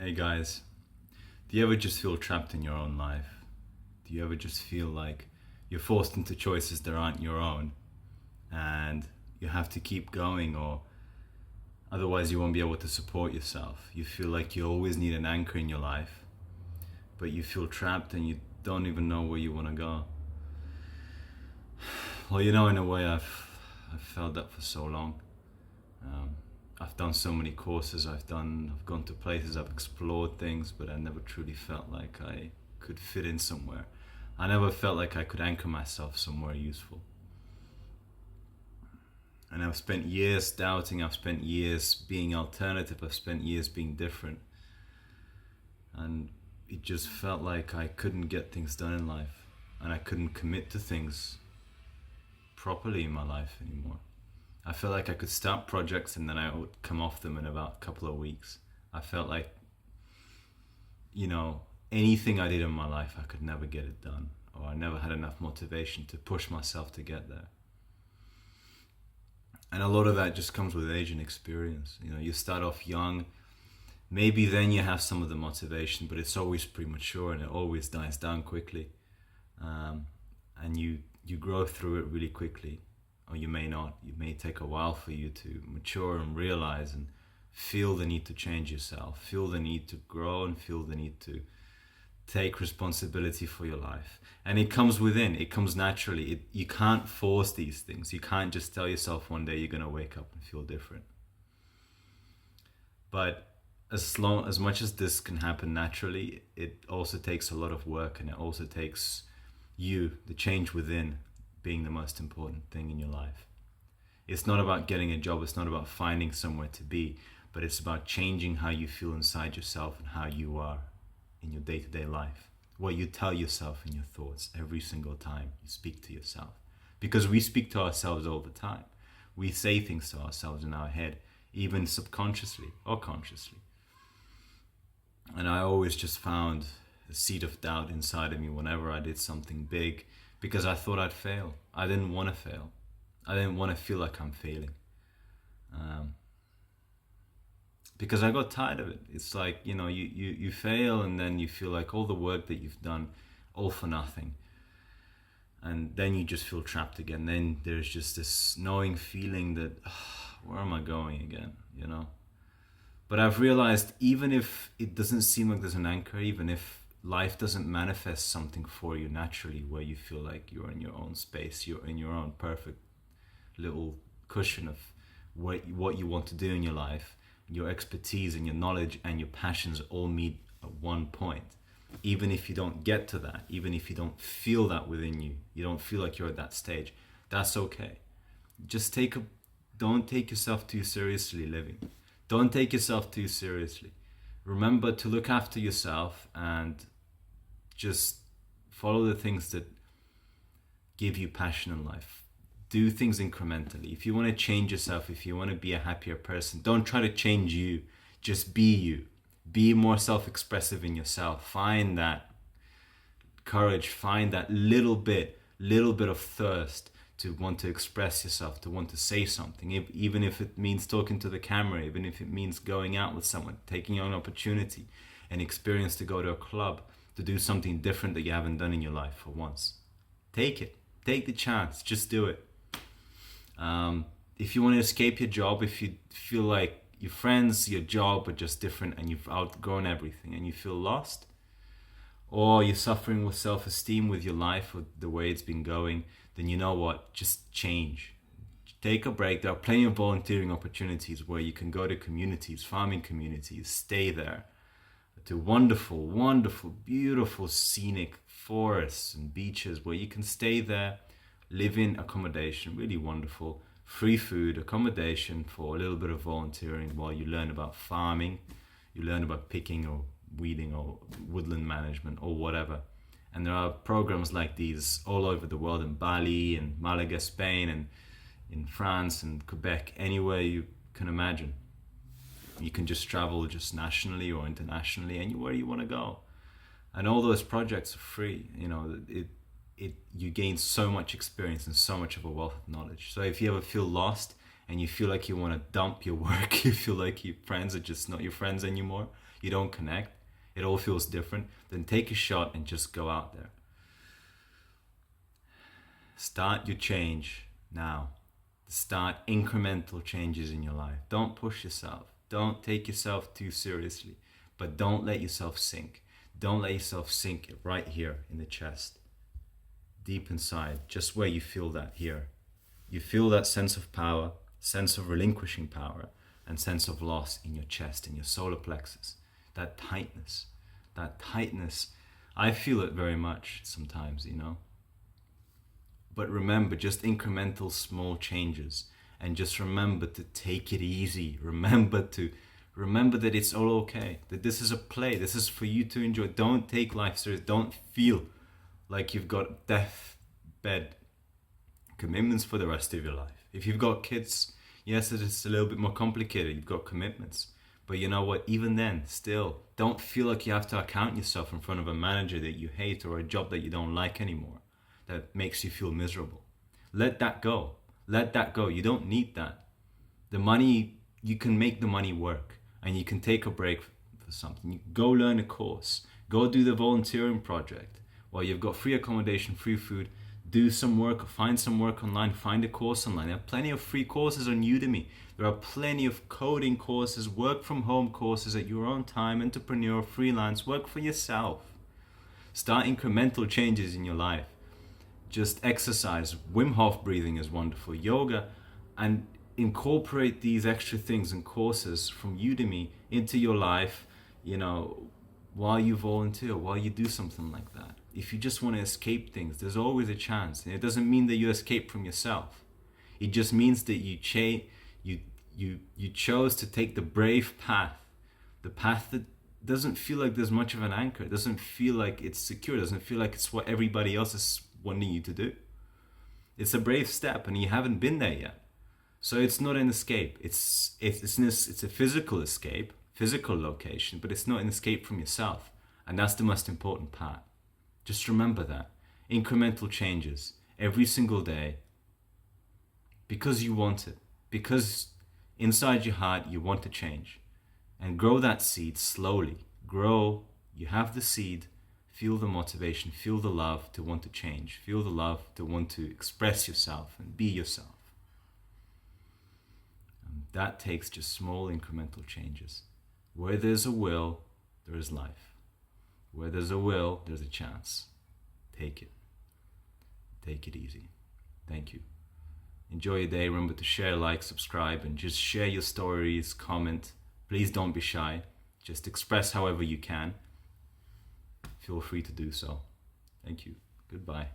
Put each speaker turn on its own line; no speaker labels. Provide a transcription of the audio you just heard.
Hey guys, do you ever just feel trapped in your own life? Do you ever just feel like you're forced into choices that aren't your own and you have to keep going, or otherwise you won't be able to support yourself? You feel like you always need an anchor in your life, but you feel trapped and you don't even know where you want to go. Well, in a way, I've felt that for so long. Um, I've done so many courses, I've gone to places, I've explored things, but I never truly felt like I could fit in somewhere. I never felt like I could anchor myself somewhere useful. And I've spent years doubting, I've spent years being alternative, I've spent years being different. And it just felt like I couldn't get things done in life, and I couldn't commit to things properly in my life anymore. I felt like I could start projects and then I would come off them in about a couple of weeks. I felt like, anything I did in my life, I could never get it done, or I never had enough motivation to push myself to get there. And a lot of that just comes with age and experience. You start off young, maybe then you have some of the motivation, but it's always premature and it always dies down quickly. And you grow through it really quickly. Or you may not. It may take a while for you to mature and realize and feel the need to change yourself, feel the need to grow, and feel the need to take responsibility for your life. And it comes within, it comes naturally. You can't force these things. You can't just tell yourself one day you're going to wake up and feel different. But as much as this can happen naturally, it also takes a lot of work, and it also takes the change within, being the most important thing in your life. It's not about getting a job, it's not about finding somewhere to be, but it's about changing how you feel inside yourself and how you are in your day-to-day life. What you tell yourself in your thoughts every single time you speak to yourself. Because we speak to ourselves all the time. We say things to ourselves in our head, even subconsciously or consciously. And I always just found a seed of doubt inside of me whenever I did something big, because I thought I'd fail. I didn't want to fail. I didn't want to feel like I'm failing. Because I got tired of it. It's like, you fail and then you feel like all the work that you've done, all for nothing. And then you just feel trapped again. Then there's just this knowing feeling that, where am I going again, But I've realized, even if it doesn't seem like there's an anchor, even if life doesn't manifest something for you naturally where you feel like you're in your own space, you're in your own perfect little cushion of what you want to do in your life, your expertise and your knowledge and your passions all meet at one point. Even if you don't get to that, even if you don't feel that within you, you don't feel like you're at that stage, that's okay. Just don't take yourself too seriously living. Don't take yourself too seriously. Remember to look after yourself and just follow the things that give you passion in life. Do things incrementally. If you want to change yourself, if you want to be a happier person, don't try to change you. Just be you. Be more self-expressive in yourself. Find that courage. Find that little bit of thirst to want to express yourself, to want to say something, even if it means talking to the camera, even if it means going out with someone, taking on an opportunity, an experience to go to a club, to do something different that you haven't done in your life for once. Take it. Take the chance. Just do it. If you want to escape your job, if you feel like your friends, your job are just different and you've outgrown everything and you feel lost, or you're suffering with self-esteem with your life, with the way it's been going, then you know what? Just change. Take a break. There are plenty of volunteering opportunities where you can go to communities, farming communities, stay there, to wonderful, wonderful, beautiful scenic forests and beaches where you can stay there, live in accommodation, really wonderful, free food, accommodation for a little bit of volunteering while you learn about farming, you learn about picking or weeding or woodland management or whatever. And there are programs like these all over the world, in Bali and Malaga, Spain, and in France and Quebec, anywhere you can imagine. You can just travel just nationally or internationally, where you want to go. And all those projects are free. You gain so much experience and so much of a wealth of knowledge. So if you ever feel lost and you feel like you want to dump your work, you feel like your friends are just not your friends anymore, you don't connect, it all feels different, then take a shot and just go out there. Start your change now. Start incremental changes in your life. Don't push yourself. Don't take yourself too seriously, but don't let yourself sink. Don't let yourself sink right here in the chest, deep inside, just where you feel that here. You feel that sense of power, sense of relinquishing power, and sense of loss in your chest, in your solar plexus. That tightness. I feel it very much sometimes, you know. But remember, just incremental small changes, and just remember to take it easy. Remember that it's all okay, that this is a play, this is for you to enjoy. Don't take life serious. Don't feel like you've got deathbed commitments for the rest of your life. If you've got kids, yes, it's a little bit more complicated. You've got commitments. But you know what? Even then, still, don't feel like you have to account yourself in front of a manager that you hate or a job that you don't like anymore, that makes you feel miserable. Let that go. Let that go. You don't need that. The money, you can make the money work, and you can take a break for something. You go learn a course. Go do the volunteering project. While you've got free accommodation, free food, do some work, find some work online, find a course online. There are plenty of free courses on Udemy. There are plenty of coding courses, work from home courses at your own time, entrepreneur, freelance, work for yourself. Start incremental changes in your life. Just exercise. Wim Hof breathing is wonderful. Yoga, and incorporate these extra things and courses from Udemy into your life, you know, while you volunteer, while you do something like that. If you just want to escape things, there's always a chance. And it doesn't mean that you escape from yourself. It just means that you chose to take the brave path, the path that doesn't feel like there's much of an anchor. It doesn't feel like it's secure. It doesn't feel like it's what everybody else is wanting you to do. It's a brave step, and you haven't been there yet. So it's not an escape. It's a physical escape, physical location, but it's not an escape from yourself. And that's the most important part. Just remember that. Incremental changes every single day, because you want it. Because inside your heart you want to change. And grow that seed slowly. Grow. You have the seed. Feel the motivation. Feel the love to want to change. Feel the love to want to express yourself and be yourself. And that takes just small incremental changes. Where there's a will, there is life. Where there's a will, there's a chance. Take it. Take it easy. Thank you. Enjoy your day. Remember to share, like, subscribe, and just share your stories, comment. Please don't be shy. Just express however you can. Feel free to do so. Thank you. Goodbye.